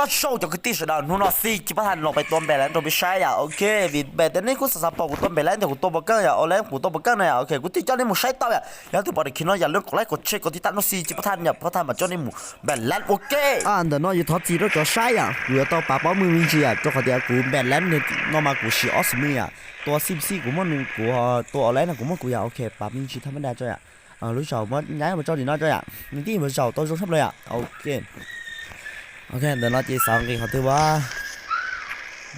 show 就个第十道，侬那四基本上落ไปตัวแบบแล้วตัวไปใช้อ่ะโอเคบิดแบบแต่นี่กูสับปะกูตัวแบบแล้วแต่กูตัวบกันอ่ะเอาแล้วกูตัวบกันอ่ะโอเคกูที่เจ้านี่มึงใช้ต่ออ่ะแล้วที่บอกได้คิดว่าอย่าเลิกกดไลค์กดแชร์กดติดตามน้องซีจิบทันเนี่ยเพราะท่านมาเจ้านี่มึงแบบแล้วโอเค啊，等到一套肌肉叫啥呀？我要到八宝门面去啊，做好点股买来的，那么股是20枚呀，多10股么能股哈，多来那股么股呀？OK，八面去他们来这样，啊，路上么伢们找你那这样，你弟们找到中差不多呀？OK，OK，等到第三个好对吧？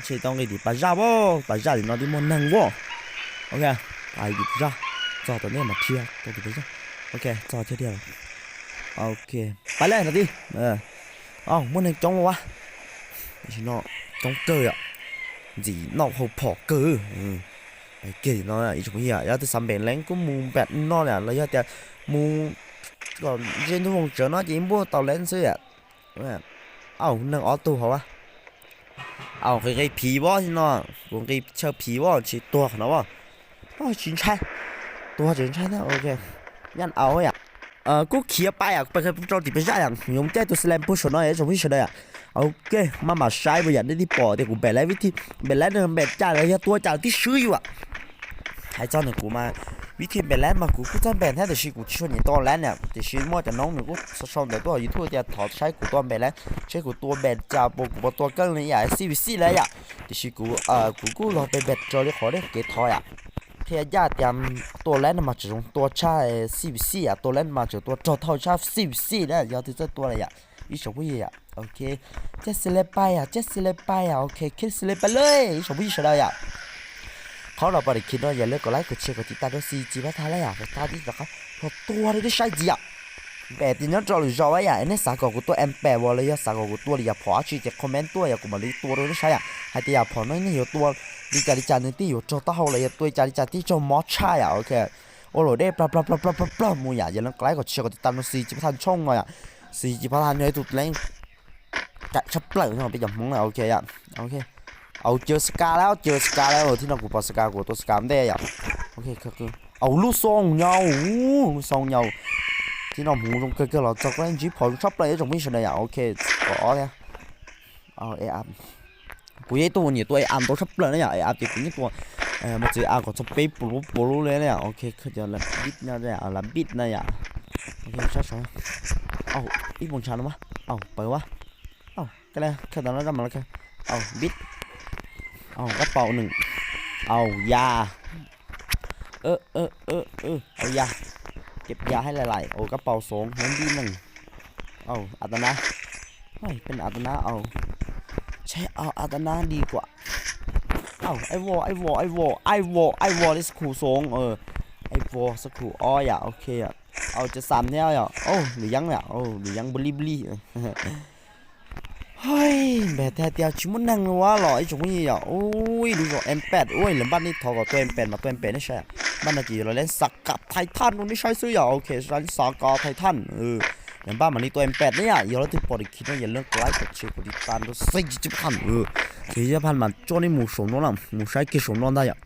这当个的把炸不，把炸的那的么能不？OK，哎，的炸，找到那么贴，到底不是？OK，找贴贴了。OK，ไปเลยนะดิมันในจ้องวะชิโน่จ้องเกออ่ะจีนอกหัวผอเกอไอ้เกย์น้อยอ่ะอีช่วงนี้อ่ะยาที่สามเป็นแรงก็มูแบบน้อยอ่ะแล้วยาแต่มูก่อนเรียนทุกวงเจอน้อยจีนบัวต่อแรงซื้ออ่ะนั่งออตู้เขาวะเคยผีวะชิโน่วงเคยเช่าผีวะชีตัวเขาวะจริงใช่ตัวจริงใช่นะโอเคยันเอาอ่ะกูเขียไปอ่ะไปเคยจอดติดไปใช่ยังยงแจ้ตัวสแลมผู้ชนะไอ้สมวิชเลยอ่ะโอเคมาใช้ไปอย่างได้ที่ปอเดี๋ยวกูแบกแล้ววิธีแบกแล้วเดินแบกจ่ายแล้วตัวจ่ายที่ซื้ออยู่อ่ะให้เจ้าหนึ่งกูมาวิธีแบกแล้วมากูจะแบกแค่แต่ชีกูช่วยนี่ตอนแล้วเนี่ยแต่ชีมั่วจะน้องหนึ่งกูชอบแต่ตัวอยู่ทั่วจะถอดใช้กูตัวแบกแล้วใช้กูตัวแบกจ่าโบกูตัวเกินเลยอ่ะCVCเลยอ่ะแต่ชีกูรอไปแบกจอเลยขอได้เกทอยอ่ะเทียญาติยามตัวแรกมาจากตัวชาCVCอ่ะตัวแรกมาจากตัวจอเท่าชาCVCนะยาวที่จะตัวอะไรอ่ะอีสวิอ่ะโอเคเจ็ดสิเลไปอ่ะโอเคคิดสิเลไปเลยอีสวิอะไรอ่ะเขาเราไปคิดว่าอย่าเลิกกดไลค์กดแชร์กดติดตามด้วยซีจีพัฒนาเลยอ่ะพัฒนาที่จะเขาตัวอะไรได้ใช้จีอ่ะแบบที่นั่นจอหรือจอไว้อ่ะเนี่ยสากกูตัวM8วอลเลยอ่ะสากกูตัวเลยอ่ะพอชีจะคอมเมนต์ตัวอ่ะกูมาเลยตัวเราได้ใช้อ่ะให้ที่อ่ะพอนั่นนี่อยู่ตัวดีจานึงที่อยู่จอตั้งเลยตัวจาที่จอมอชใช่อ่ะโอเคโอ้โหได้ปลามูอย่าอย่าลืมกดไลค์กดแชร์กดติดตามซีจีพัฒนาช่องหน่อยอ่ะซีจีพัฒนาเนี่ยตุดแรงจะชับเปลือกเนาะไปจับมึงอ่ะโอเคอ่ะโอเคเอาเจอสกาแล้วที่น้องกูพอสกากูตัวสกาไม่ได้อ่ะโอเคคือเอาลูกซองเงาที่น้องหูตรงเกลือเราจะก็ยังจีพอชอบเลยตรงนี้ใช่ไหมอ่ะโอเคก็เนี่ยเอากูยัยตัวเนี่ยตัวตัวชอบเลยเนี่ยที่กูนี่ตัวมันจะก็จะไปปูรุเลยเนี่ยโอเคคือจะลับบิดเนี่ยลับบิดเนี่ยโอเคช้าอีกบนชั้นมั้ยไปวะก็เลยแค่ตอนนั้นก็มาแล้วแค่บิดกระเป๋าหนึ่งยาเอายาเก็บยาให้หลายๆกระเป๋าสองเงินดีหนึ่งอัตนาไม่เป็นอัตนาใช่อัตนาดีกว่าไอวอนี่สกูสองไอวอสกูอย่าโอเคอ่ะจะสามแนวอ่ะหรือยังเนี่ยหรือยังบลีเฮ้ยแบบแท้เดียวชิมันนั่งวะหรอไอจงนี่อ่ะโอ้ยดูก่อนM8แล้วบ้านนี้ทอกับตัวM8มาตัวM8นี่ใช่บ้านนี้เราเล่นสักกับไททันตรงนี้ใช้ซื้ออ่ะโอเคร้านสักกับไททันอย่างบ้านมันนี่ตัวM8เนี่ยอย่าเราที่ปอดคิดว่าอย่าเลิกไลค์กดแชร์กดติดตามด้วยซีจีพันซีจีพันมันโจ้นี่หมูสมน้องหมูใช้กี่สมน้องได้อ่ะ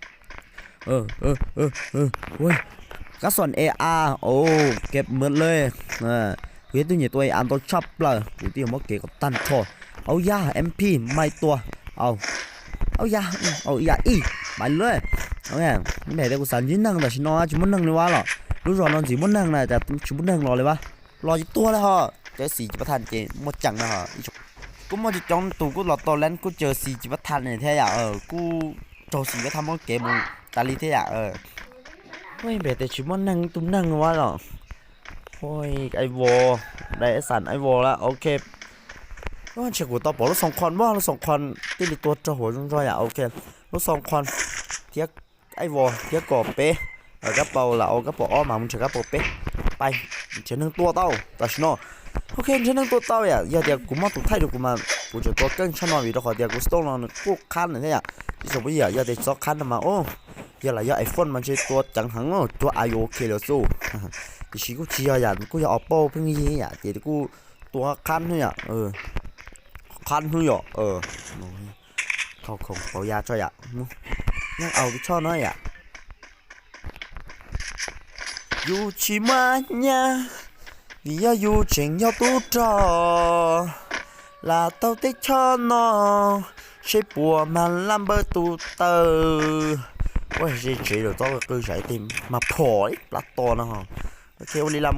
เว้ยก็ส่วน AR เก็บหมดเลยเฮ้ยตัวนี้ตัวอันตัวชับเลยกูที่มันเกี่ยวกับตันทอยา MP ไม่ตัวยาอีไปเลยไงไม่ได้กูสั่นยืนนั่งแต่ฉันนอนจุ่มนั่งเลยวะหรอรู้รอนอนจีบนั่งนะแต่จุ่มนั่งรอเลยวะรอจีตัวเลยฮะเจอสีจิบทันเจหมดจังนะฮะกูมาจีจ้องตูกูรอตัวเล่นกูเจอสีจิบทันเนี่ยแท้อ่ะกูโจสีก็ทำมันเกมตาลีแท้อ่ะไม่แบบแต่จุ่มนั่งตุ้มนั่งวะหรอโอ้ยไอวอได้สั่นไอวอแล้วโอเคก็เช็คกูต่อบอกรถ2 คันว่าที่มีตัวจะหัวจอยอ่ะโอเครถ2 คันเทียกไอวอเทียกกอบเป๊ะกระเป๋าละกระเป๋ามามึงเช็คกระเป๋าเป๊ะไปเช็ค1 ตัวเต้าแต่ชโนโอเคเช็ค1 ตัวเต้าอย่าเดี๋ยวกูมาตุกไทยเดี๋ยวกูจะตัวเกินชนอนอยู่ตัวเดี๋ยวกูสโตนกูคันเนี่ยที่สมมติอย่าเดี๋ยวซอกคันมาอย่าละอย่าไอโฟนมันใช้ตัวจังหังตัวไอโอเคแล้วสู้ที่ชิกูเชียร์กูอยากOppoเพิ่งยี่เดี๋ยวกูตัวคันเนี่ยคันเนี่ยเขาคงเขายาช่วยยังที่ชอบน้อยอยู่ชิมาเนี่ย你要有钱要多找 là tao thích cho nó sẽ bùa mà làm bơ tu tơ ôi chỉ được tao cứ giải tìm mà phổi là to nó hả ok li la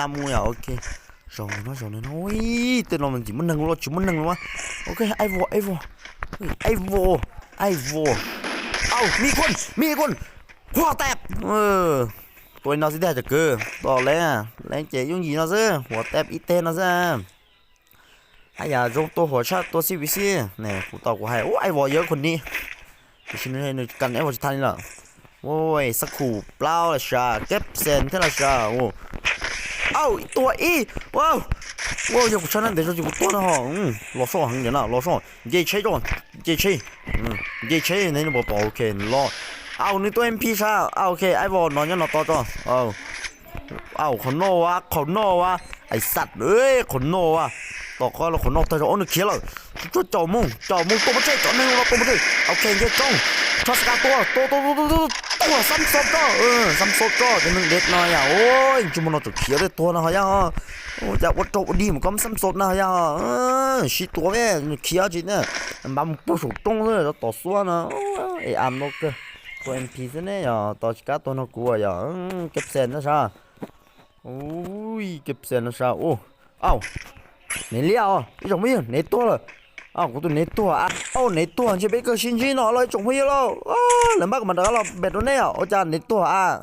mu à ok rồi nó ui tên nó mình chỉ muốn nâng luôn ok ai vô ауมีคนหัวแตกตัวnó sẽได้จะเกิดต่อแล้วแรงเจ๋ยุ่งยีnóซิหัวแตกอีเต้nóซิไอ้ยาจงตัวหัวชาตัวซีวิซีเนี่ยกูต่อกูให้โอ้ไอ้วอเยอะคนนี้ชิ้นนี้กันไอ้วอจะทันนี่หรอโอ้ยสักขู่เปล่าละชาเก็บเซนเท่าละชาโอ้เอ้าตัวอีว้าว哇！要不承认得说就不多了哈，老少很人了，老少，你切着，你切，你切，那你不 OK，老，啊，你ตัว MP 啥？啊 OK，ไอ้บอลนอนยังนอนต่อจ้ะคนโน่วะไอ้สัตว์เอ้ยคนโน่วะต่อก็เราคนโน่แต่เราโอ้นึกเขียวเลยช่วยจ่อมุงตัวมาเจ๊จ่อนึงเราตัวมาเจ๊โอเคเจ๊จ้องชอบสกัดตัวซ้ำซบก็ซ้ำซบก็จะนึงเด็ดหน่อยอ่ะโอ้ยจุ่มมันตัวเขียวเลยตัวนะฮะย่าโอ้จะวัดโจดีมันก็ซ้ำซบนะฮะย่าชิตัวแม่เขียวจริงเนี่ยมัน不属中เลยเราต่อสู้นะไอ้อามนกตัว MP ซะเนี่ยอ่ะต่อสกัดตัวนักกลัวอ่ะเก็บเซนนะชาโอ้ยเก็บเซนนะชาโอ้เอ้า你料你怎么样？你多了啊！我都你多啊！哦，你多，这边个星期拿来总会了啊！能把我们得了，别多呢，我讲你多啊！